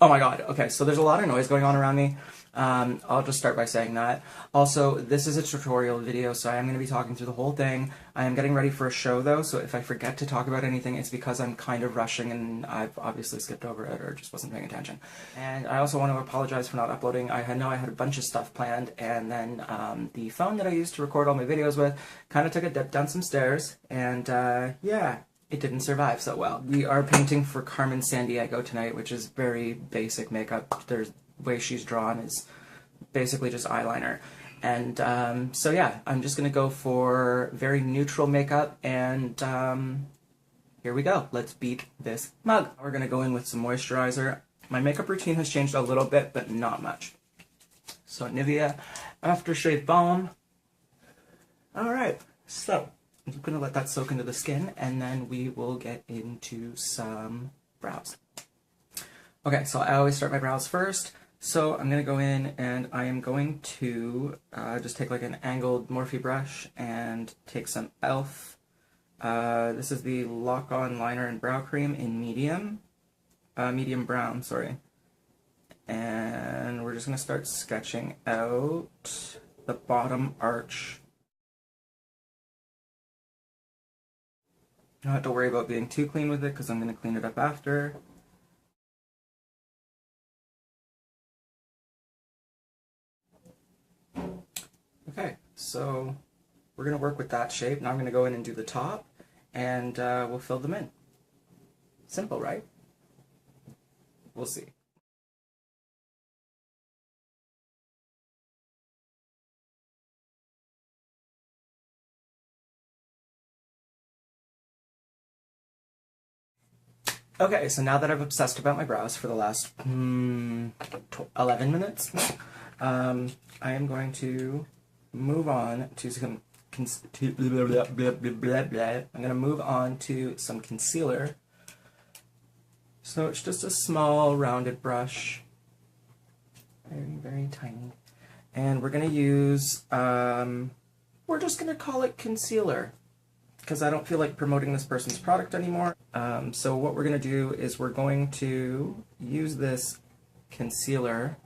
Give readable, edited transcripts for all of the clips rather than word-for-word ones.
Oh my god, okay, so there's a lot of noise going on around me. I'll just start by saying that. Also, this is a tutorial video, so I am going to be talking through the whole thing. I am getting ready for a show, though, so if I forget to talk about anything, it's because I'm kind of rushing and I've obviously skipped over it or just wasn't paying attention. And I also want to apologize for not uploading. I had a bunch of stuff planned, and then the phone that I used to record all my videos with kind of took a dip down some stairs, and yeah, it didn't survive so well. We are painting for Carmen Sandiego tonight, which is very basic makeup. The way she's drawn is basically just eyeliner. And so yeah, I'm just gonna go for very neutral makeup, and here we go. Let's beat this mug. We're gonna go in with some moisturizer. My makeup routine has changed a little bit, but not much. So Nivea Aftershave Balm. Alright, so I'm gonna let that soak into the skin, and then we will get into some brows. Okay, so I always start my brows first. So I'm going to go in and I am going to just take like an angled Morphe brush and take some E.L.F. This is the Lock-On Liner and Brow Cream in medium brown, sorry. And we're just going to start sketching out the bottom arch. I don't have to worry about being too clean with it because I'm going to clean it up after. Okay, so we're going to work with that shape. Now I'm going to go in and do the top, and we'll fill them in. Simple, right? We'll see. Okay, so now that I've obsessed about my brows for the last 11 minutes, I am going to move on to some I'm going to move on to some concealer. So it's just a small rounded brush, very tiny, and we're going to use we're just going to call it concealer because I don't feel like promoting this person's product anymore. So what we're going to do is we're going to use this concealer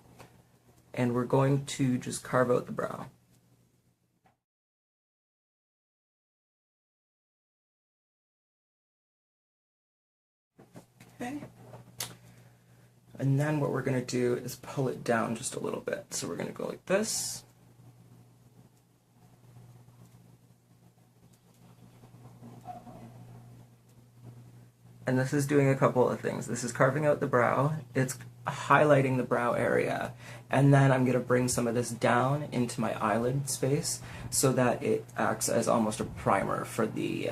and we're going to just carve out the brow. Okay. And then what we're going to do is pull it down just a little bit. So we're going to go like this. And this is doing a couple of things. This is carving out the brow. It's highlighting the brow area. And then I'm going to bring some of this down into my eyelid space so that it acts as almost a primer for the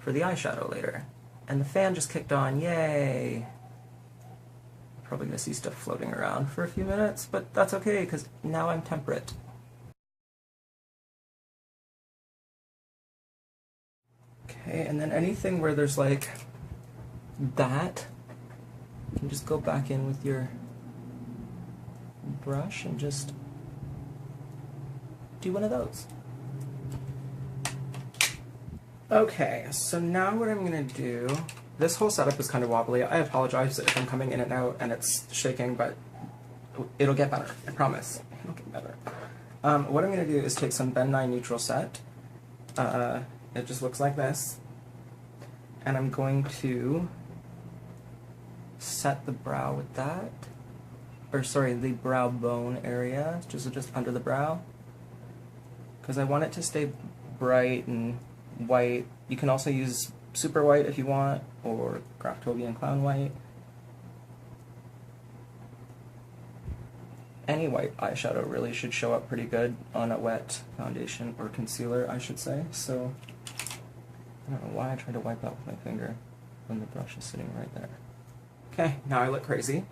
eyeshadow later. And the fan just kicked on, yay! Probably going to see stuff floating around for a few minutes, but that's okay because now I'm temperate. Okay, and then anything where there's like that, you can just go back in with your brush and just do one of those. Okay, so now what I'm going to do, this whole setup is kind of wobbly. I apologize if I'm coming in and out and it's shaking, but it'll get better, I promise. It'll get better. What I'm going to do is take some Ben 9 Neutral Set. It just looks like this. And I'm going to set the brow with that. Or sorry, the brow bone area, just under the brow. Because I want it to stay bright and white. You can also use super white if you want, or Graftobian Clown White. Any white eyeshadow really should show up pretty good on a wet foundation, or concealer, I should say. So, I don't know why I tried to wipe out with my finger when the brush is sitting right there. Okay, now I look crazy.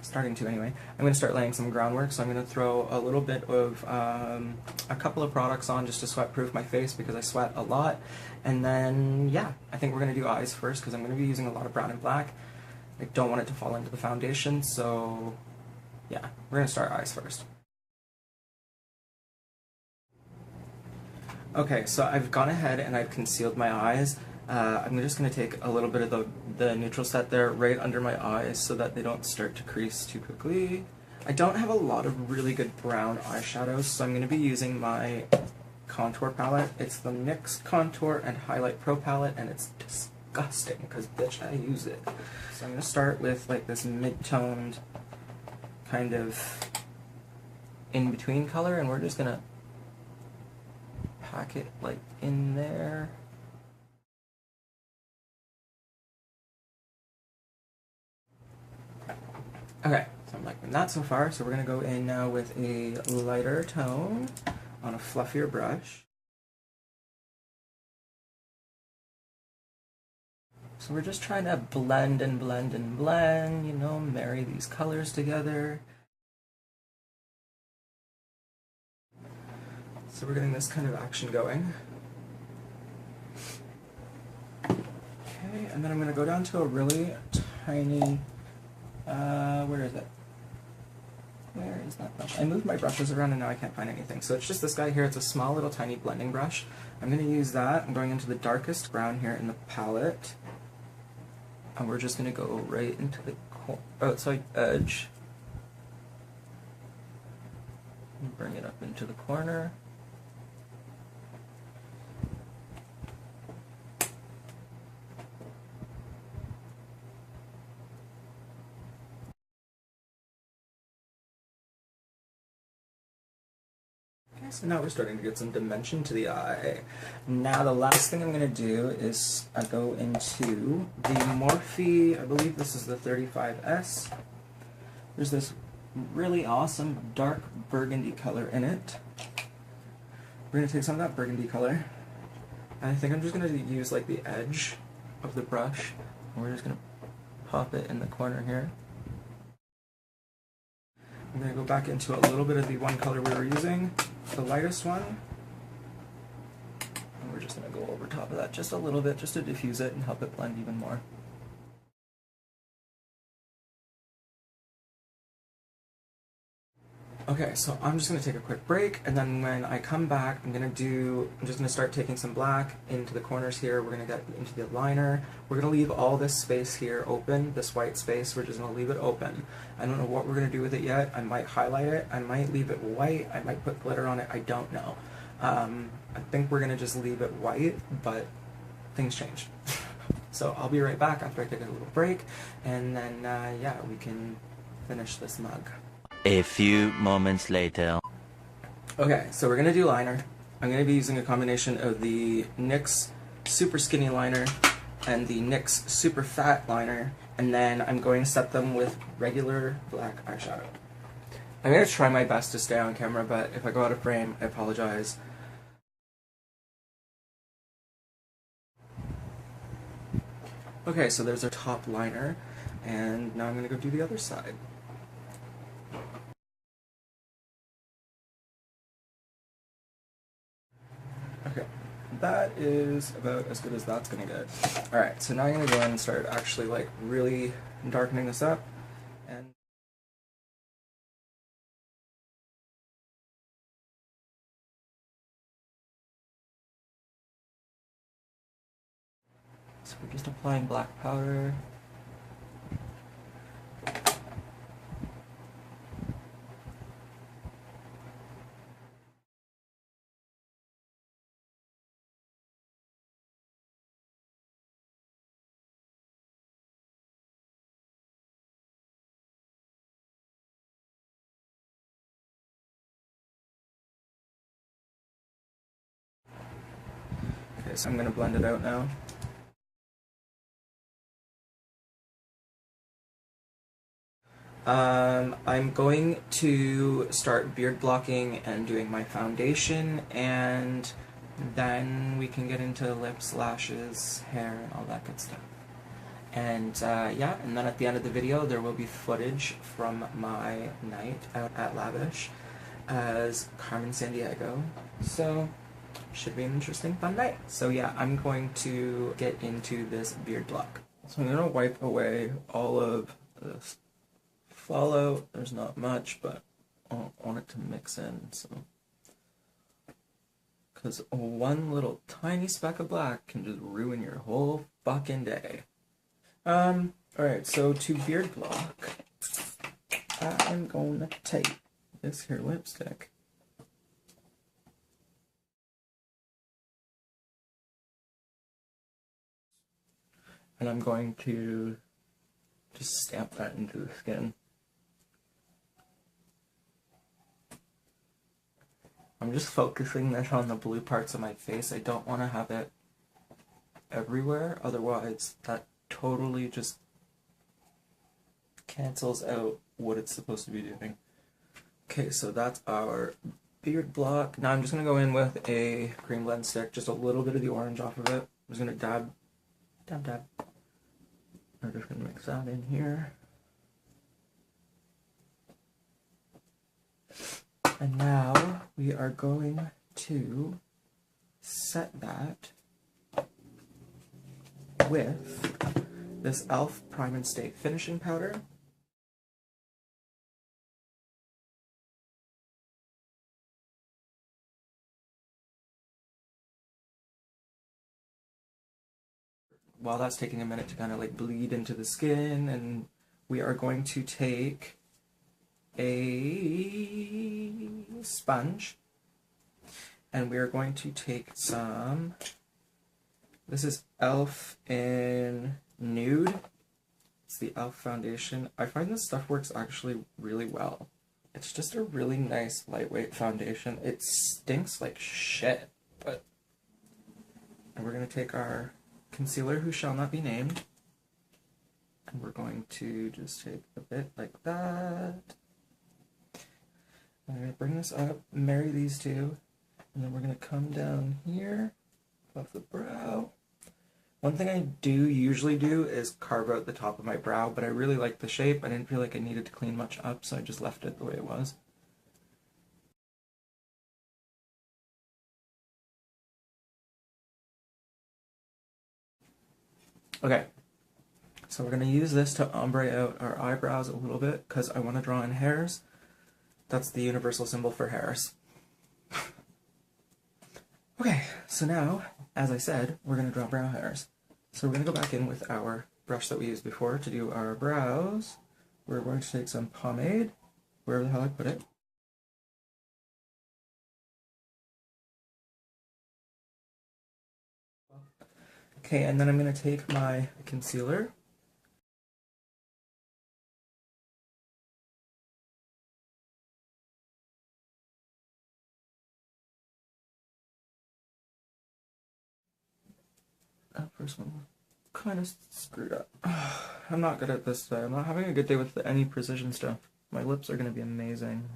Starting to anyway. I'm going to start laying some groundwork, so I'm going to throw a little bit of a couple of products on just to sweat proof my face because I sweat a lot. And then, yeah, I think we're going to do eyes first because I'm going to be using a lot of brown and black. I don't want it to fall into the foundation, so yeah, we're going to start eyes first. Okay, so I've gone ahead and I've concealed my eyes. I'm just going to take a little bit of the neutral set there right under my eyes so that they don't start to crease too quickly. I don't have a lot of really good brown eyeshadows, so I'm going to be using my contour palette. It's the NYX Contour and Highlight Pro palette, and it's disgusting because, bitch, I use it. So I'm going to start with like this mid-toned kind of in-between color, and we're just going to pack it like in there. Okay, so I'm liking that so far, so we're going to go in now with a lighter tone on a fluffier brush. So we're just trying to blend and blend and blend, you know, marry these colors together. So we're getting this kind of action going. Okay, and then I'm going to go down to a really tiny, where is it? Where is that brush? I moved my brushes around and now I can't find anything. So it's just this guy here. It's a small little tiny blending brush. I'm going to use that. I'm going into the darkest brown here in the palette. And we're just going to go right into the outside edge. And bring it up into the corner. So now we're starting to get some dimension to the eye. Now the last thing I'm going to do is go into the Morphe, I believe this is the 35S. There's this really awesome dark burgundy color in it. We're going to take some of that burgundy color, and I think I'm just going to use like the edge of the brush, and we're just going to pop it in the corner here. I'm going to go back into a little bit of the one color we were using, the lightest one, and we're just going to go over top of that just a little bit, just to diffuse it and help it blend even more. Okay, so I'm just going to take a quick break, and then when I come back, I'm just going to start taking some black into the corners here. We're going to get into the liner. We're going to leave all this space here open, this white space. We're just going to leave it open. I don't know what we're going to do with it yet. I might highlight it. I might leave it white. I might put glitter on it. I don't know. I think we're going to just leave it white, but things change. So I'll be right back after I take a little break, and then, yeah, we can finish this mug. A few moments later. Okay, so we're going to do liner. I'm going to be using a combination of the NYX Super Skinny Liner and the NYX Super Fat Liner, and then I'm going to set them with regular black eyeshadow. I'm going to try my best to stay on camera, but if I go out of frame, I apologize. Okay, so there's our top liner, and now I'm going to go do the other side. Okay, that is about as good as that's gonna get. Alright, so now I'm gonna go in and start actually like really darkening this up. And so we're just applying black powder. Okay, so I'm going to blend it out now. I'm going to start beard blocking and doing my foundation, and then we can get into lips, lashes, hair, and all that good stuff. And yeah, and then at the end of the video there will be footage from my night out at Lavish as Carmen Sandiego. So should be an interesting fun night. So yeah, I'm going to get into this beard block. So I'm gonna wipe away all of this fallout. There's not much, but I don't want it to mix in, so because one little tiny speck of black can just ruin your whole fucking day. Alright, so to beard block, I am going to take this here lipstick. And I'm going to just stamp that into the skin. I'm just focusing this on the blue parts of my face. I don't want to have it everywhere, otherwise that totally just cancels out what it's supposed to be doing. Okay, so that's our beard block. Now I'm just going to go in with a Creamblend stick, just a little bit of the orange off of it. I'm just going to dab. I'm just going to mix that in here. And now we are going to set that with this E.L.F. Prime and Stay finishing powder. While that's taking a minute to kind of like bleed into the skin, and we are going to take a sponge and we are going to take some, this is E.L.F. in Nude. It's the E.L.F. foundation. I find this stuff works actually really well. It's just a really nice lightweight foundation. It stinks like shit, but... And we're going to take our concealer, who shall not be named, and we're going to just take a bit like that. I'm going to bring this up, marry these two, and then we're going to come down here, above the brow. One thing I do usually do is carve out the top of my brow, but I really like the shape. I didn't feel like I needed to clean much up, so I just left it the way it was. Okay, so we're going to use this to ombre out our eyebrows a little bit, because I want to draw in hairs. That's the universal symbol for hairs. Okay, so now, as I said, we're going to draw brow hairs. So we're going to go back in with our brush that we used before to do our brows. We're going to take some pomade, wherever the hell I put it. Okay, and then I'm going to take my concealer. That first one kind of screwed up. I'm not good at this today. I'm not having a good day with any precision stuff. My lips are going to be amazing.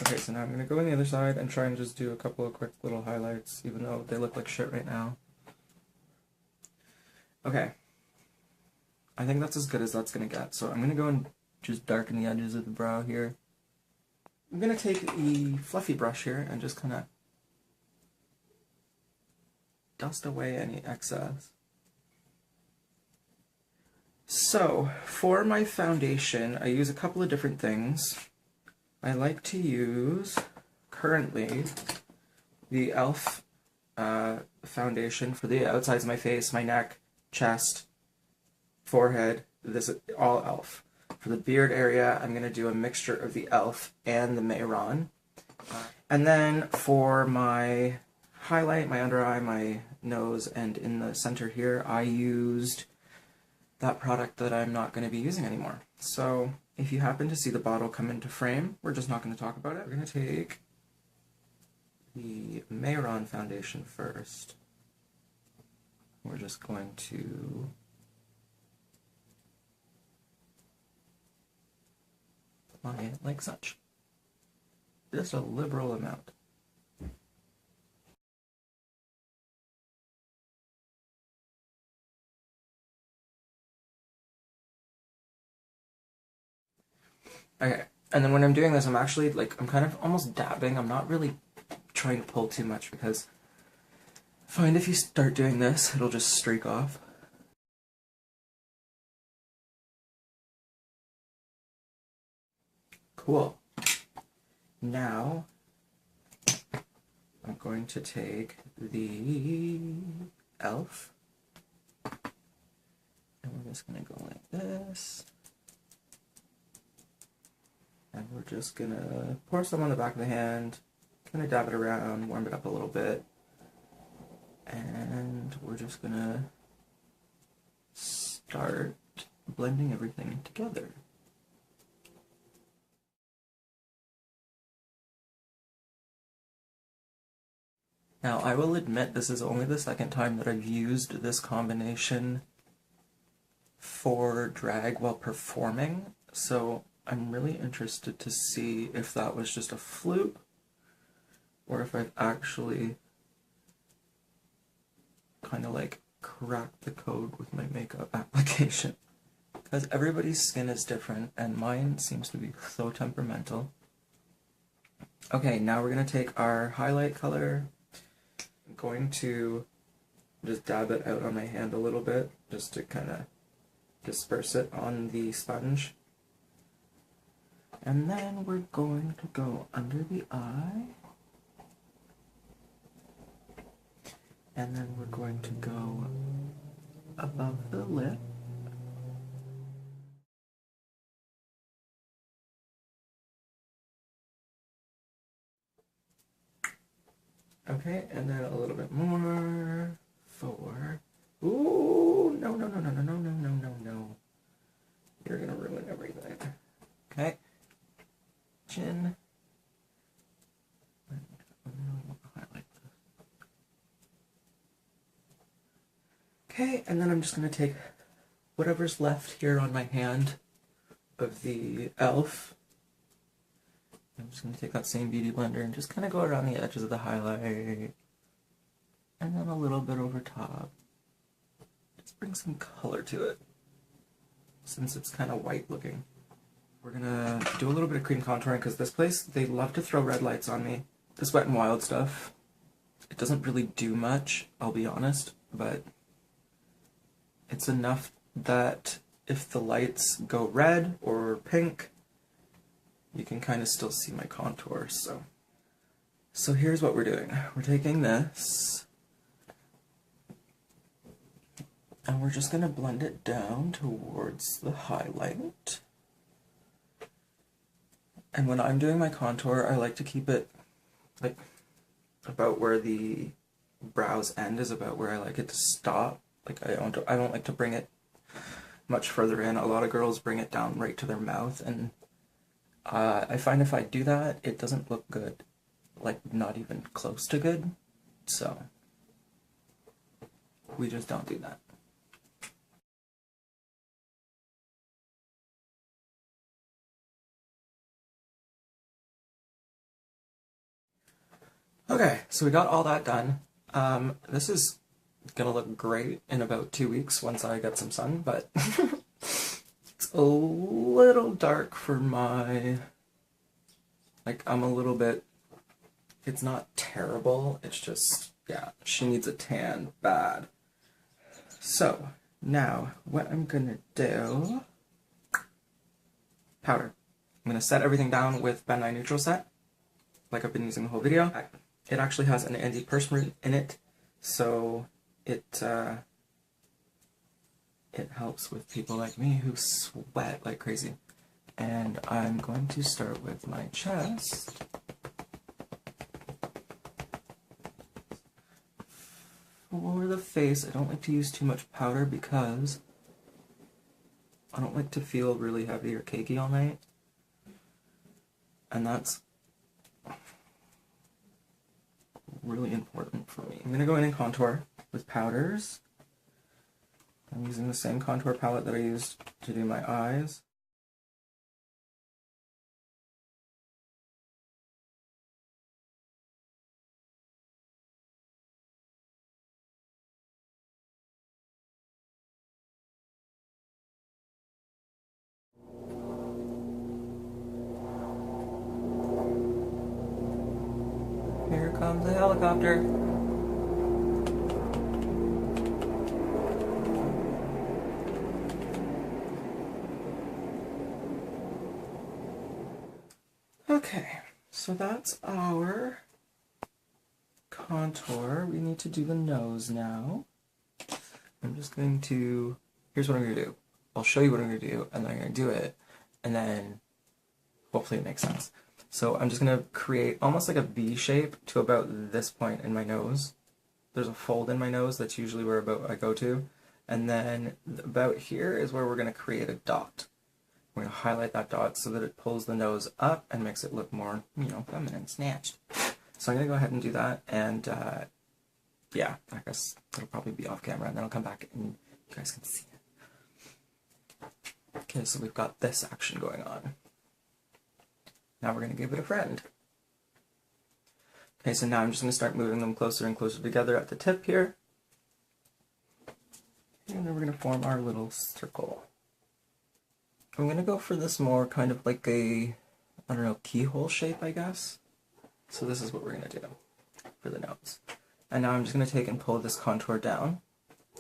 Okay, so now I'm going to go on the other side and try and just do a couple of quick little highlights, even though they look like shit right now. Okay. I think that's as good as that's going to get. So I'm going to go and just darken the edges of the brow here. I'm going to take the fluffy brush here and just kind of dust away any excess. So, for my foundation, I use a couple of different things. I like to use, currently, the E.L.F. Foundation for the outsides of my face, my neck, chest, forehead. This is all E.L.F. For the beard area, I'm going to do a mixture of the E.L.F. and the Mehron. And then for my highlight, my under eye, my nose, and in the center here, I used that product that I'm not going to be using anymore. So if you happen to see the bottle come into frame, we're just not going to talk about it. We're going to take the Mehron foundation first. We're just going to apply it like such. Just a liberal amount. Okay, and then when I'm doing this, I'm actually, like, I'm kind of almost dabbing. I'm not really trying to pull too much because I find if you start doing this, it'll just streak off. Cool. Now, I'm going to take the E.L.F. and we're just going to go like this. And we're just going to pour some on the back of the hand, kind of dab it around, warm it up a little bit. And we're just going to start blending everything together. Now, I will admit this is only the second time that I've used this combination for drag while performing, so I'm really interested to see if that was just a fluke or if I've actually kind of like cracked the code with my makeup application. Because everybody's skin is different and mine seems to be so temperamental. Okay, now we're going to take our highlight color. I'm going to just dab it out on my hand a little bit just to kind of disperse it on the sponge. And then we're going to go under the eye. And then we're going to go above the lip. Okay, and then a little bit more for... Ooh, no, no, no, no, no, no, no, no, no, no. You're gonna ruin everything. Okay. Chin. Okay, and then I'm just gonna take whatever's left here on my hand of the E.L.F. I'm just going to take that same beauty blender and just kind of go around the edges of the highlight. And then a little bit over top. Just bring some color to it, since it's kind of white looking. We're going to do a little bit of cream contouring, because this place, they love to throw red lights on me. This Wet n Wild stuff, it doesn't really do much, I'll be honest, but it's enough that if the lights go red or pink, you can kind of still see my contours. So here's what we're doing. We're taking this, and we're just going to blend it down towards the highlight. And when I'm doing my contour, I like to keep it like about where the brows end is about where I like it to stop. Like I don't like to bring it much further in. A lot of girls bring it down right to their mouth, and I find if I do that, it doesn't look good. Like, not even close to good. So, we just don't do that. Okay, so we got all that done. This is gonna look great in about 2 weeks once I get some sun, but it's a little dark for my, like, I'm a little bit, it's not terrible, it's just, yeah, she needs a tan bad. So, now, what I'm gonna do, powder. I'm gonna set everything down with Ben Nye Neutral Set, like I've been using the whole video. It actually has an antiperspirant in it, so it helps with people like me who sweat like crazy. And I'm going to start with my chest. For the face, I don't like to use too much powder because I don't like to feel really heavy or cakey all night. And that's really important for me. I'm going to go in and contour with powders. I'm using the same contour palette that I used to do my eyes. Here comes the helicopter. Okay, so that's our contour, we need to do the nose now. I'm just going to, here's what I'm going to do. I'll show you what I'm going to do, and then I'm going to do it, and then hopefully it makes sense. So I'm just going to create almost like a V shape to about this point in my nose. There's a fold in my nose, that's usually where about I go to. And then about here is where we're going to create a dot. We're going to highlight that dot so that it pulls the nose up and makes it look more, you know, feminine, snatched. So I'm going to go ahead and do that, and yeah, I guess it'll probably be off camera, and then I'll come back and you guys can see it. Okay, so we've got this action going on. Now we're going to give it a friend. Okay, so now I'm just going to start moving them closer and closer together at the tip here. And then we're going to form our little circle. I'm going to go for this more kind of like a, I don't know, keyhole shape, I guess. So this is what we're going to do for the nose. And now I'm just going to take and pull this contour down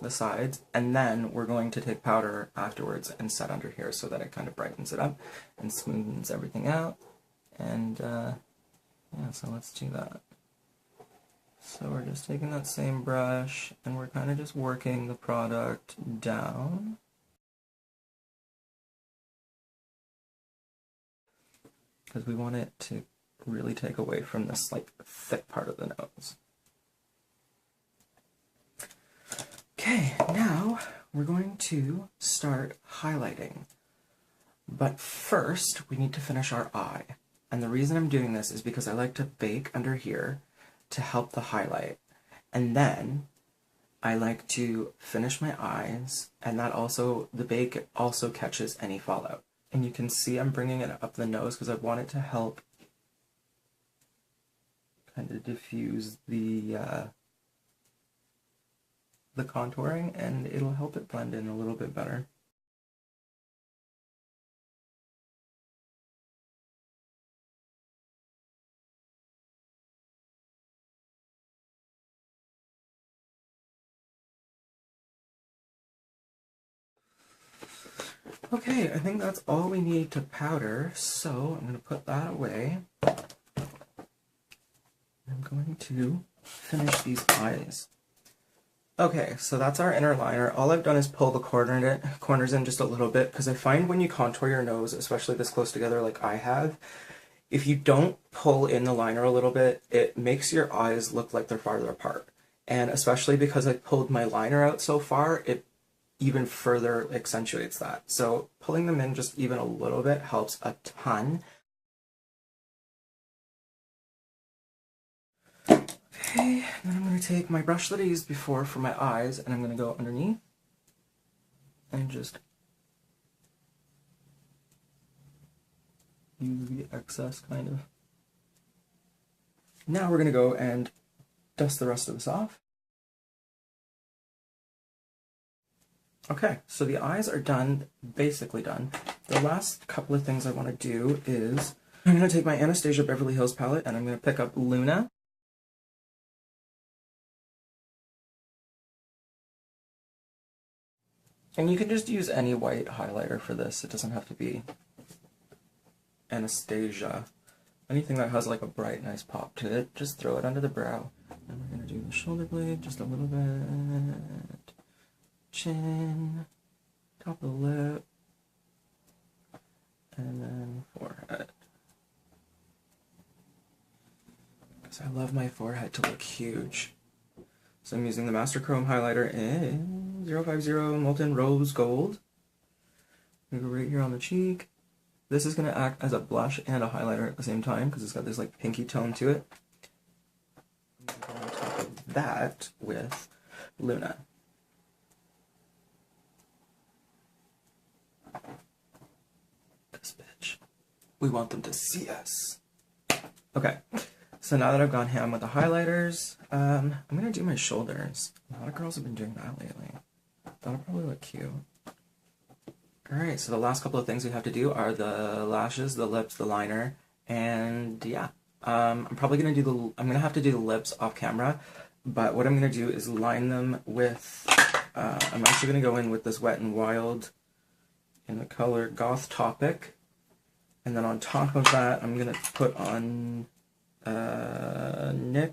the sides, and then we're going to take powder afterwards and set under here so that it kind of brightens it up and smoothens everything out. And yeah, so let's do that. So we're just taking that same brush and we're kind of just working the product down. Because we want it to really take away from this like thick part of the nose. Okay, now we're going to start highlighting. But first, we need to finish our eye. And the reason I'm doing this is because I like to bake under here to help the highlight. And then I like to finish my eyes, and that also, the bake also catches any fallout. And you can see I'm bringing it up the nose because I want it to help kind of diffuse the contouring, and it'll help it blend in a little bit better. Okay, I think that's all we need to powder, so I'm going to put that away. I'm going to finish these eyes. Okay, so that's our inner liner. All I've done is pull the corners in just a little bit, because I find when you contour your nose, especially this close together like I have, if you don't pull in the liner a little bit, it makes your eyes look like they're farther apart. And especially because I pulled my liner out so far, it even further accentuates that. So pulling them in just even a little bit helps a ton. Okay, and then I'm going to take my brush that I used before for my eyes, and I'm going to go underneath and just use the excess kind of. Now we're going to go and dust the rest of this off. Okay, so the eyes are done, basically done. The last couple of things I want to do is I'm going to take my Anastasia Beverly Hills palette and I'm going to pick up Luna. And you can just use any white highlighter for this. It doesn't have to be Anastasia. Anything that has like a bright, nice pop to it, just throw it under the brow. And we're going to do the shoulder blade just a little bit. Chin, top of the lip, and then forehead. Because I love my forehead to look huge. So I'm using the Master Chrome highlighter in 050 Molten Rose Gold. I'm going to go right here on the cheek. This is going to act as a blush and a highlighter at the same time because it's got this like pinky tone to it. I'm going to go on top of that with Luna. This bitch. We want them to see us. Okay, so now that I've gone ham with the highlighters, I'm going to do my shoulders. A lot of girls have been doing that lately. That'll probably look cute. Alright, so the last couple of things we have to do are the lashes, the lips, the liner, and yeah. I'm probably going to do I'm going to have to do the lips off camera, but what I'm going to do is line them with, I'm actually going to go in with this Wet n Wild in the color Goth Topic, and then on top of that I'm going to put on NYX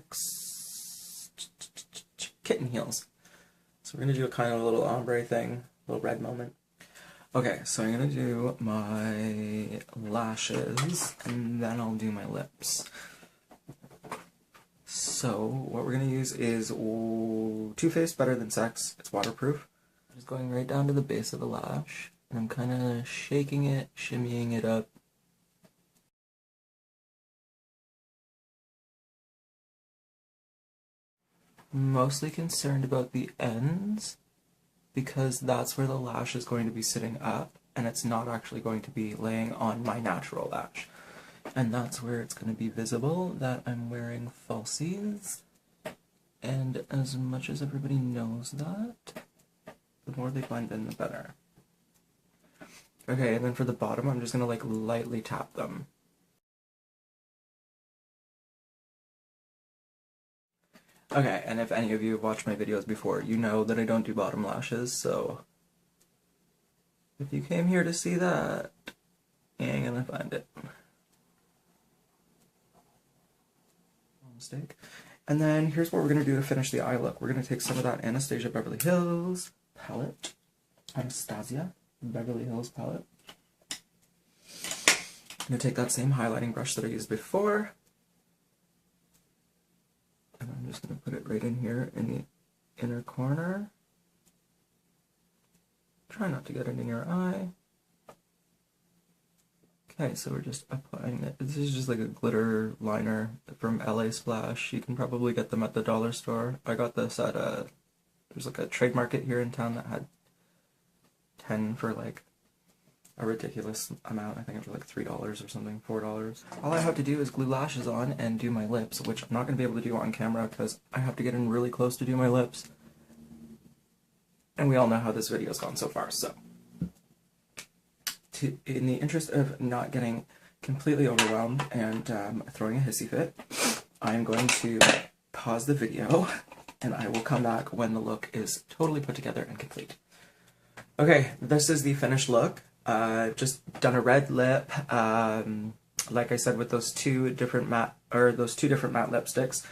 kitten heels. So we're gonna do a kind of a little ombre thing, a little red moment. Okay, so I'm gonna do my lashes, and then I'll do my lips. So what we're gonna use is Too Faced Better Than Sex. It's waterproof. I'm just going right down to the base of the lash, and I'm kind of shaking it, shimmying it up. I'm mostly concerned about the ends, because that's where the lash is going to be sitting up, and it's not actually going to be laying on my natural lash. And that's where it's going to be visible that I'm wearing falsies. And as much as everybody knows that, the more they blend in, the better. Okay, and then for the bottom, I'm just going to like lightly tap them. Okay, and if any of you have watched my videos before, you know that I don't do bottom lashes, so if you came here to see that, you ain't gonna find it. Mistake. And then here's what we're gonna do to finish the eye look. We're gonna take some of that Anastasia Beverly Hills palette. Anastasia Beverly Hills palette. I'm gonna take that same highlighting brush that I used before. And I'm just going to put it right in here in the inner corner. Try not to get it in your eye. Okay, so we're just applying it. This is just like a glitter liner from LA Splash. You can probably get them at the dollar store. I got this at there's like a trade market here in town that had 10 for like a ridiculous amount. I think it was like $3 or something, $4. All I have to do is glue lashes on and do my lips, which I'm not going to be able to do on camera because I have to get in really close to do my lips. And we all know how this video's gone so far, so. In the interest of not getting completely overwhelmed and throwing a hissy fit, I'm going to pause the video and I will come back when the look is totally put together and complete. Okay, this is the finished look. Just done a red lip, like I said, with those two different matte lipsticks.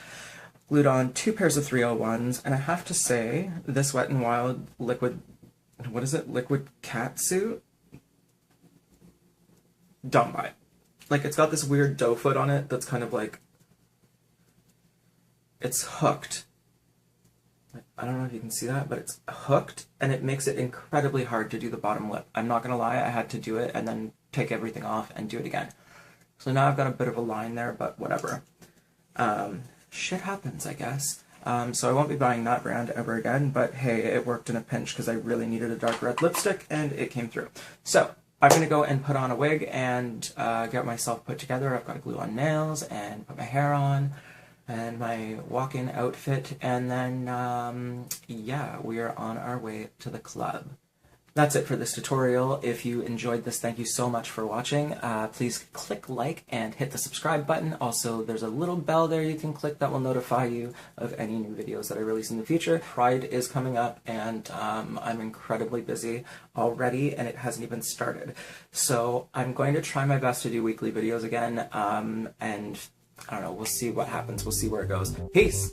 Glued on 2 pairs of 301s, and I have to say, this Wet n Wild liquid, what is it? Liquid Catsuit? Don't buy it. Like, it's got this weird doe foot on it that's kind of like, it's hooked. I don't know if you can see that, but it's hooked, and it makes it incredibly hard to do the bottom lip. I'm not gonna lie, I had to do it and then take everything off and do it again. So now I've got a bit of a line there, but whatever. Shit happens, I guess. So I won't be buying that brand ever again, but hey, it worked in a pinch because I really needed a dark red lipstick, and it came through. So I'm gonna go and put on a wig and get myself put together. I've got to glue on nails and put my hair on, and my walk-in outfit, and then, yeah, we are on our way to the club. That's it for this tutorial. If you enjoyed this, thank you so much for watching. Please click like and hit the subscribe button. Also, there's a little bell there you can click that will notify you of any new videos that I release in the future. Pride is coming up, and I'm incredibly busy already, and it hasn't even started. So I'm going to try my best to do weekly videos again, and I don't know, we'll see what happens. We'll see where it goes. Peace!